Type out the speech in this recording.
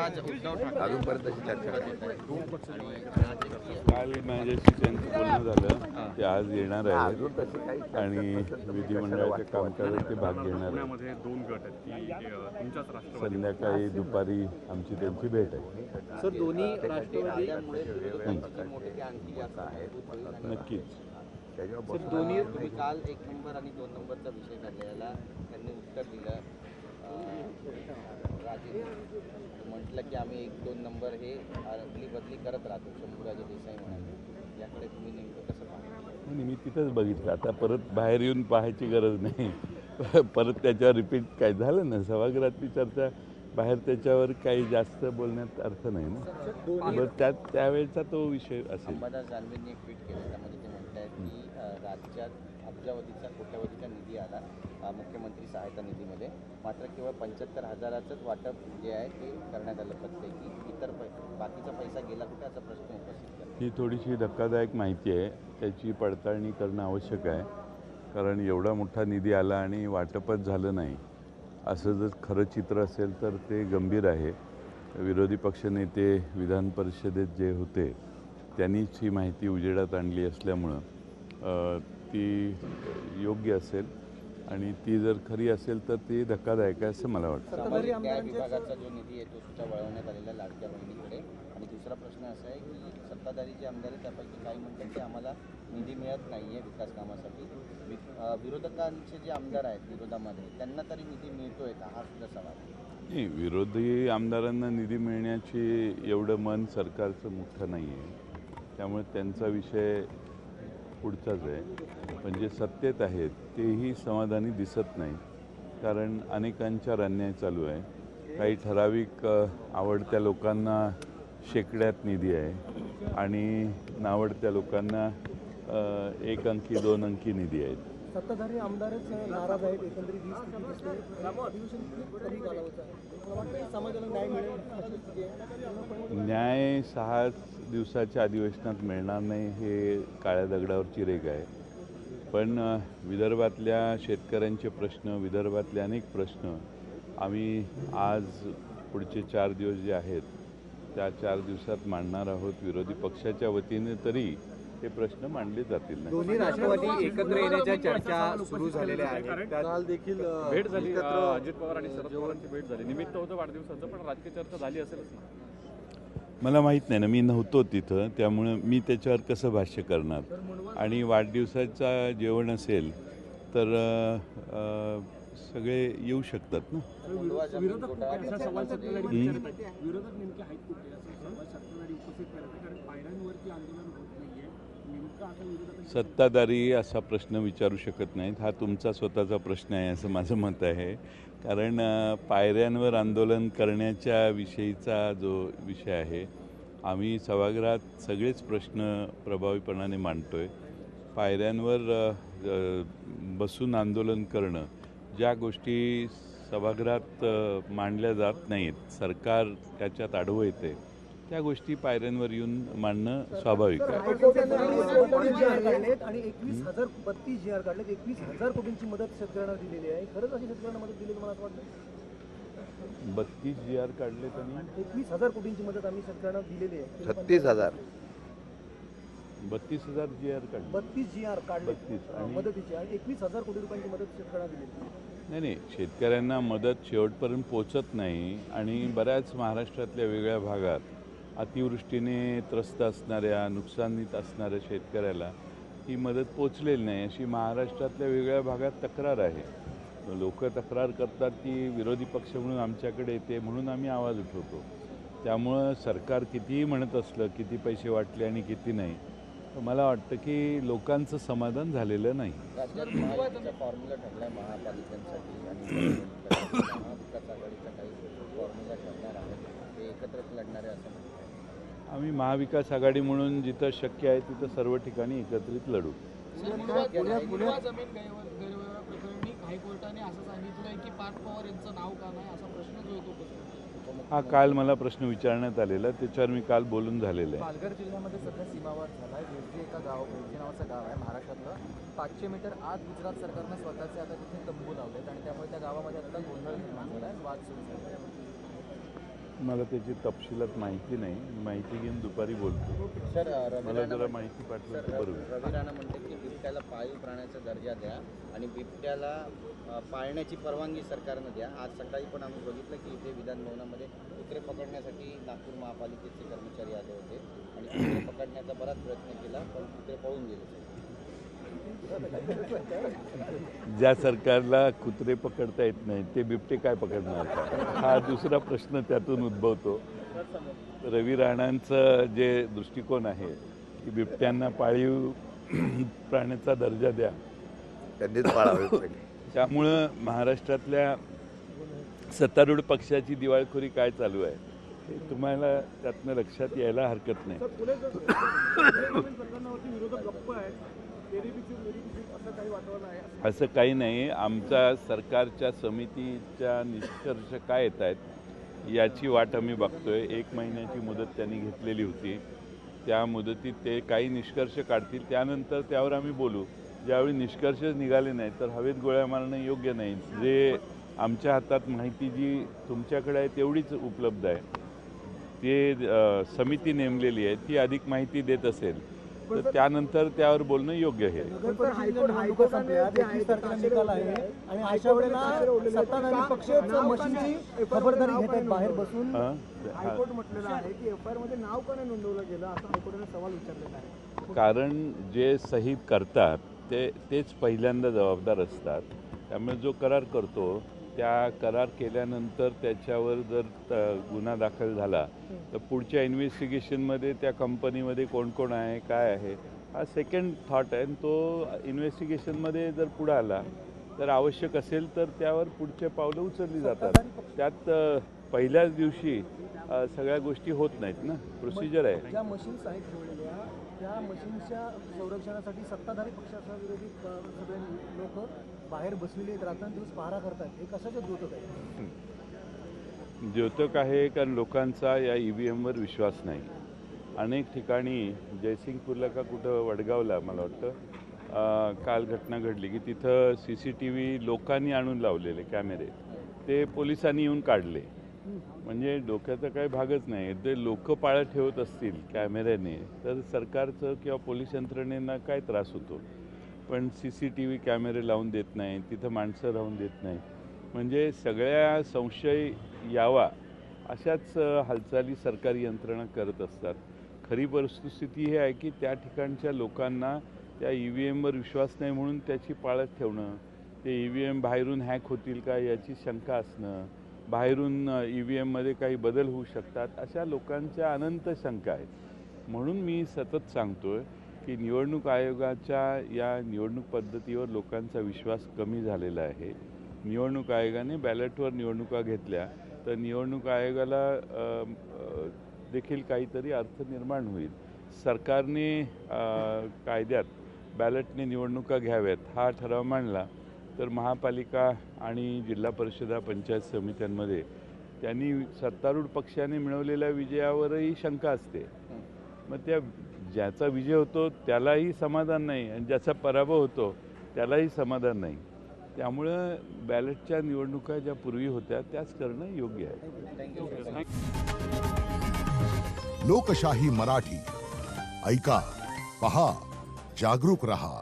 आज उद्धव ठाकरे अजूनपर्यंत अशी चर्चा काल माझ्याशी त्यांचं बोलणं झालं. ते आज येणार आहेत आणि विधिमंडळाच्या कामकाजात ते भाग घेणार आहेत. 2 गट आहेत की तुमच्याच राष्ट्रवादी संध्याकाळी दुपारी आमची त्यांची भेट आहे. सर दोन्ही राष्ट्रवादी नक्कीच. सर दोन्ही तुम्ही काल 1 नंबर आणि 2 नंबरचा विषय काढलेला त्यांनी उत्तर दिलं. राजे म्हटलं की आम्ही 1-2 नंबर हे अदली बदली करत राहतो. शंभूराजे देसाई म्हणाले, याकडे तुम्ही नेमकं कसं पाहता? मी तिथंच बघितलं. आता परत बाहेर येऊन पाहायची गरज नाही. परत त्याच्यावर रिपीट काय झालं ना, सभागृहातली चर्चा बाहेर त्याच्यावर काही जास्त बोलण्यात अर्थ नाही ना. बरं त्यावेळेचा तो विषय असेल. अंबादास दानवेंनी एक ट्विट केलं, त्यामध्ये ते म्हणत आहेत की राज्यात अब्जावधीचा कोट्यवधीचा निधी आला मुख्यमंत्री सहायता निधीमध्ये, मात्र केवळ 75,000च वाटप जे आहे ते करण्यात आलं प्रत्येकी. इतर बाकीचा पैसा गेला कुठे असा प्रश्न उपस्थित करतो. ही थोडीशी धक्कादायक माहिती आहे. त्याची पडताळणी करणं आवश्यक आहे. कारण एवढा मोठा निधी आला आणि वाटपच झालं नाही, असं जर खरं चित्र असेल तर ते गंभीर आहे. विरोधी पक्षनेते विधान परिषदेत जे होते त्यांनीच ही माहिती उजेडात आणली असल्यामुळं ती योग्य असेल आणि ती जर खरी असेल तर ती धक्कादायक आहे असं मला वाटतं. सामाजिक न्याय विभागाचा जो निधी आहे तो सुद्धा वळवण्यात आलेला लाडक्या बहिणीकडे. आणि दुसरा प्रश्न असा आहे की सत्ताधारी जे आमदार आहेत त्यापैकी काही म्हणतात की आम्हाला निधी मिळत नाही आहे विकास कामासाठी. विरोधकांचे जे आमदार आहेत विरोधामध्ये त्यांना तरी निधी मिळतोय का, हा सुद्धा सवाल आहे. नाही, विरोधी आमदारांना निधी मिळण्याची एवढं मन सरकारचं मोठं नाही आहे. त्यामुळे त्यांचा विषय पुढचाच आहे. पण जे सत्तेत आहेत तेही समाधानी दिसत नाही. कारण अनेकांच्यावर अन्याय चालू आहे. काही ठराविक आवडत्या लोकांना शेकड्यात निधी आहे आणि नावडत्या लोकांना 1 अंकी 2 अंकी निधी आहेत. सत्ताधारी आमदारच नाराज आहेत. एकंदरीत ही स्थिती दिसते. अधिवेशन कधी कालावधी आहे, मला वाटतं की समाजाला न्याय मिळेल अशी स्थिती आहे. न्याय 6 दिवसाच्या अधिवेशनात मिळणार नाही हे काळ्या दगडावरची रेघ आहे. पण विदर्भातल्या शेतकऱ्यांचे प्रश्न, विदर्भातले अनेक प्रश्न आम्ही आज पुढचे 4 दिवस जे आहेत त्या 4 दिवसात मांडणार आहोत. विरोधी पक्षाच्या वतीने तरी ते प्रश्न मांडले जातील. दोन्ही राष्ट्रवादी एकत्र येण्याच्या चर्चा सुरू झालेल्या आहेत. काल देखील भेट झाली, अजित पवार आणि शरद पवारांची भेट झाली. निमित्त होतं वाढदिवसाचं, पण राजकीय चर्चा झाली असेलच ना. मला माहीत नाही ना, मी नव्हतो तिथं. त्यामुळं मी त्याच्यावर कसं भाष्य करणार. आणि वाढदिवसाचा जेवण असेल तर सगळे येऊ शकतात ना. सत्ताधारी असा प्रश्न विचारू शकत नाहीत. हा तुमचा स्वतःचा प्रश्न आहे असं माझं मत आहे. कारण पायऱ्यांवर आंदोलन करण्याच्या विषयीचा जो विषय आहे, आम्ही सभागृहात सगळेच प्रश्न प्रभावीपणाने मांडतो आहे. पायऱ्यांवर बसून आंदोलन करणं, ज्या गोष्टी सभागृहात मांडल्या जात नाहीत, सरकार त्याच्यात आडवं येते, त्या गोष्टी पायऱ्यांवर येऊन मांडणं स्वाभाविक आहे. आणि 21,032 जी आर काढलेत. 21,000 कोटींची मदत शेतकऱ्यांना दिलेली आहे. खरंच अशी शेतकऱ्यांना मदत दिली मला असं वाटतं. 32 GR काढले त्यांनी. 21,000 कोटींची मदत आम्ही शेतकऱ्यांना दिलेली आहे. 36,000 32,000 GR काढले. 32 जी आर काढले 32 आणि मदतीची आणि 21,000 कोटी रुपयांची मदत शेतकऱ्यांना दिलेली. नाही, शेतकऱ्यांना मदत शेवटपर्यंत पोचत नाही. आणि बऱ्याच महाराष्ट्रातल्या वेगळ्या भागात अतिवृष्टीने त्रस्त असणाऱ्या, नुकसानीत असणाऱ्या शेतकऱ्याला ही मदत पोचलेली नाही, अशी महाराष्ट्रातल्या वेगळ्या भागात तक्रार आहे. लोक तक्रार करतात ती विरोधी पक्ष म्हणून आमच्याकडे येते, म्हणून आम्ही आवाज उठवतो. त्यामुळं सरकार कितीही म्हणत असलं, किती पैसे वाटले आणि किती नाही, तर मला वाटतं की लोकांचं समाधान झालेलं नाही. राज्यात महायुतीचा फॉर्म्युला ठरला महापालिकांसाठी आणि महाविकास आघाडीचा काही फॉर्म्युला ठरणार आहे, ते एकत्रच लढणारे असं म्हणतात. आम्ही महाविकास आघाडी म्हणून जिथं शक्य आहे तिथं सर्व ठिकाणी एकत्रित लढू. जमीन गैरव्यवहार प्रकरणी हायकोर्टाने असं सांगितलंय की पार्थ पवार यांचं नाव का नाही, असा प्रश्न जो येतो. हा काल मला प्रश्न विचारण्यात आलेला, त्याच्यावर मी काल बोलून झालेलं आहे. पालघर जिल्ह्यामध्ये सध्या सीमावाद झाला आहे. वेरजी एका वेरजी नावाचं गाव आहे महाराष्ट्रातलं. 500 मीटर आत गुजरात सरकारनं स्वतःचे आता तिथे तंबू लावलेत आणि त्यामुळे त्या गावामध्ये आता गोंधळ निर्माण झाला आहे, वाद सुरू झाला आहे. मला त्याची तपशिलात माहिती नाही. माहिती घेऊन दुपारी बोलतो. सर रवी मला राणा जरा माहिती पाठवली तर बरं होईल. रवी राणा म्हणते की बिबट्याला पाळीव प्राण्याचा दर्जा द्या आणि बिबट्याला पाळण्याची परवानगी सरकारनं द्या. आज सकाळी पण आम्ही बघितलं की इथे विधान भवनामध्ये कुत्रे पकडण्यासाठी नागपूर महापालिकेचे कर्मचारी आले होते आणि कुत्रे पकडण्याचा बराच प्रयत्न केला पण कुत्रे पळून गेले. ज्या सरकारला कुत्रे पकडता येत नाही ते बिबटे काय पकडणार, हा दुसरा प्रश्न त्यातून उद्भवतो. रवी राणांचं जे दृष्टिकोन आहे की बिबट्यांना पाळीव प्राण्याचा दर्जा द्या, त्यांनीच पाळावे पहिले. त्यामुळं महाराष्ट्रातल्या सत्तारूढ पक्षाची दिवाळखोरी काय चालू आहे हे तुम्हाला त्यातनं लक्षात यायला हरकत नाही. असं काही नाही. आमच्या सरकारच्या समितीच्या निष्कर्ष काय येत आहेत याची वाट आम्ही बघतोय. 1 महिन्याची मुदत त्यांनी घेतलेली होती. त्या मुदतीत ते काही निष्कर्ष काढतील, त्यानंतर त्यावर आम्ही बोलू. ज्यावेळी निष्कर्षच निघाले नाही तर हवेत गोळ्या मारणं योग्य नाही. जे आमच्या हातात माहिती जी तुमच्याकडे आहे तेवढीच उपलब्ध आहे. ते समिती नेमलेली आहे ती अधिक माहिती देत असेल तर त्यानंतर त्यावर बोलणं योग्य आहे. निवडणुका संपल्या, 31 तारखेला निकाल आहे आणि अशा वेळेला सत्ताधारी पक्षच मशीनची खबरदारी घेत आहेत बाहेर बसून. हायकोर्ट म्हटलेलं आहे की एफआयआर मध्ये नाव का नाही नोंदवलं गेलं असं हायकोर्टाने सवाल विचारलेला आहे. कारण जे सही करतात तेच पहिल्यांदा जबाबदार असतात. त्यामुळे जो करार करतो त्या करार केल्यानंतर त्याच्यावर जर गुन्हा दाखल झाला तर पुढच्या इन्व्हेस्टिगेशनमध्ये त्या कंपनीमध्ये कोण कोण आहे काय आहे हा सेकंड थॉट आहे. तो इन्व्हेस्टिगेशनमध्ये जर पुढं आला तर आवश्यक असेल तर त्यावर पुढचे पावलं उचलली जातात. त्यात पहिल्याच दिवशी सगळ्या गोष्टी होत नाहीत ना. प्रोसिजर आहे. ज्या मशीन्स आहेत ठेवलेल्या त्या मशीन्सच्या संरक्षणासाठी सत्ताधारी पक्षाचा विरोधी सगळे लोक बाहेर बसलेले आहेत, रात्रंदिवस पहारा करतात. हे कशाचं द्योतक आहे? द्योतक आहे कारण लोकांचा या EVMवर विश्वास नाही. अनेक ठिकाणी जयसिंगपूरला का कुठं वडगावला मला वाटतं काल घटना घडली की तिथं CCTV लोकांनी आणून लावलेले कॅमेरे ते पोलिसांनी येऊन काढले. म्हणजे डोक्याचा काही भागच नाही. ते लोक पाळत ठेवत असतील कॅमेऱ्याने तर सरकारचं किंवा पोलीस यंत्रणेंना काय त्रास होतो. पण CCTV कॅमेरे लावून देत नाही, तिथं माणसं राहून देत नाही. म्हणजे सगळ्या संशय यावा अशाच हालचाली सरकारी यंत्रणा करत असतात. खरी वस्तुस्थिती ही आहे की त्या ठिकाणच्या लोकांना त्या EVMवर विश्वास नाही म्हणून त्याची पाळत ठेवणं, ते EVM बाहेरून हॅक होतील का याची शंका असणं, बाहेरून EVMमध्ये काही बदल होऊ शकतात अशा लोकांच्या अनंत शंका आहेत. म्हणून मी सतत सांगतोय की निवडणूक आयोगाच्या या निवडणूक पद्धतीवर लोकांचा विश्वास कमी झालेला आहे. निवडणूक आयोगाने बॅलेटवर निवडणुका घेतल्या तर निवडणूक आयोगाला देखील काहीतरी अर्थ निर्माण होईल. सरकारने कायद्यात बॅलेटने निवडणुका घ्याव्यात हा ठराव मांडला तर महापालिका आणि जिल्हा परिषदा पंचायत समित्यांमध्ये त्यांनी सत्तारूढ पक्षाने मिळवलेल्या विजयावरही शंका असते. मग त्या ज्याचा विजय होतो त्यालाही समाधान नाही आणि ज्याचा पराभव होतो त्यालाही समाधान नाही. त्यामुळं बॅलेटच्या निवडणुका ज्या पूर्वी होत्या त्याच करणं योग्य आहे. लोकशाही मराठी ऐका, पहा, जागरूक रहा.